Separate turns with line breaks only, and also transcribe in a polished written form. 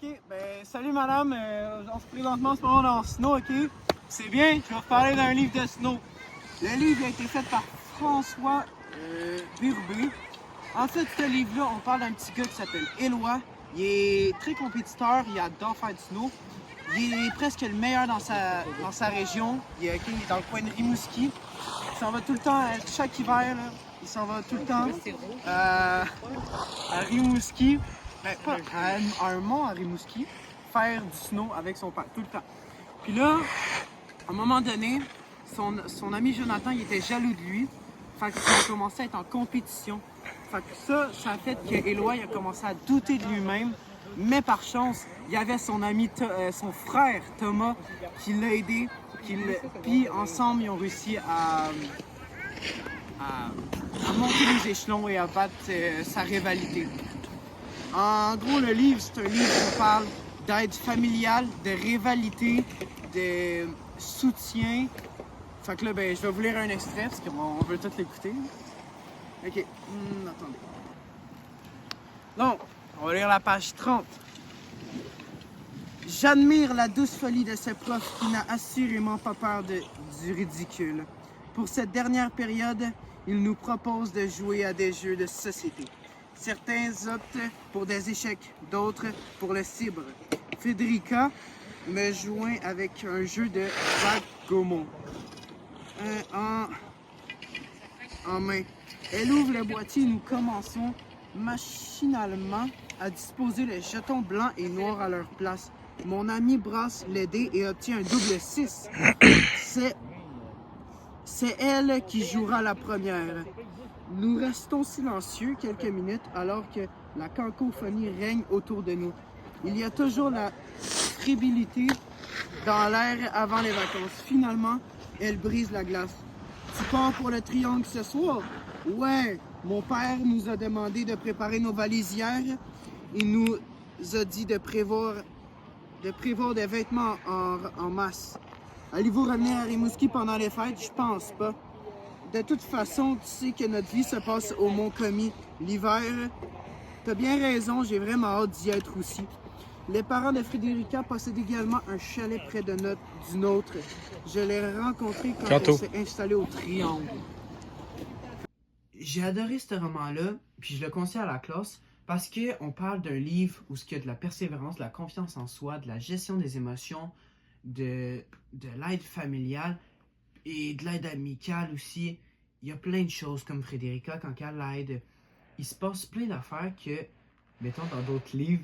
Ok, ben salut madame, on se présentement en ce moment dans Snow, ok? C'est bien, je vais vous parler d'un livre de Snow. Le livre a été fait par François Burbé. En fait, ce livre-là, on parle d'un petit gars qui s'appelle Éloi. Il est très compétiteur, il adore faire du snow. Il est presque le meilleur dans sa région. Il est dans le coin de Rimouski. Il s'en va tout le temps, chaque hiver, là, il s'en va tout le temps à Rimouski. Ben, pas à un mont à Rimouski, faire du snow avec son père, tout le temps. Puis là, à un moment donné, son ami Jonathan, il était jaloux de lui. Fait qu'il a commencé à être en compétition. Fait que ça a fait qu'Éloi a commencé à douter de lui-même. Mais par chance, il y avait son ami, son frère Thomas, qui l'a aidé. Puis ensemble, ils ont réussi à monter les échelons et à battre sa rivalité. En gros, le livre, c'est un livre qui parle d'aide familiale, de rivalité, de soutien. Fait que là, ben, je vais vous lire un extrait parce qu'on veut tout l'écouter. Ok, attendez. Donc, on va lire la page 30. J'admire la douce folie de ce prof qui n'a assurément pas peur du ridicule. Pour cette dernière période, il nous propose de jouer à des jeux de société. Certains optent pour des échecs, d'autres pour le cibre. Federica me joint avec un jeu de backgammon en main. Elle ouvre le boîtier et nous commençons machinalement à disposer les jetons blancs et noirs à leur place. Mon ami brasse les dés et obtient un double 6. C'est elle qui jouera la première. Nous restons silencieux quelques minutes alors que la cacophonie règne autour de nous. Il y a toujours la fébrilité dans l'air avant les vacances. Finalement, elle brise la glace. Tu pars pour le triangle ce soir? Ouais, mon père nous a demandé de préparer nos valises hier. Il nous a dit de prévoir des vêtements en masse. Allez-vous revenir à Rimouski pendant les fêtes? Je pense pas. De toute façon, tu sais que notre vie se passe au Mont-Commis. L'hiver, t'as bien raison, j'ai vraiment hâte d'y être aussi. Les parents de Frédérica possèdent également un chalet près du nôtre. Je l'ai rencontré quand elle s'est installée au Triangle. J'ai adoré ce roman-là, puis je le conseille à la classe parce qu'on parle d'un livre où il y a de la persévérance, de la confiance en soi, de la gestion des émotions, de l'aide familiale et de l'aide amicale aussi. Il y a plein de choses comme Frédérica, quand elle l'aide. Il se passe plein d'affaires que, mettons, dans d'autres livres,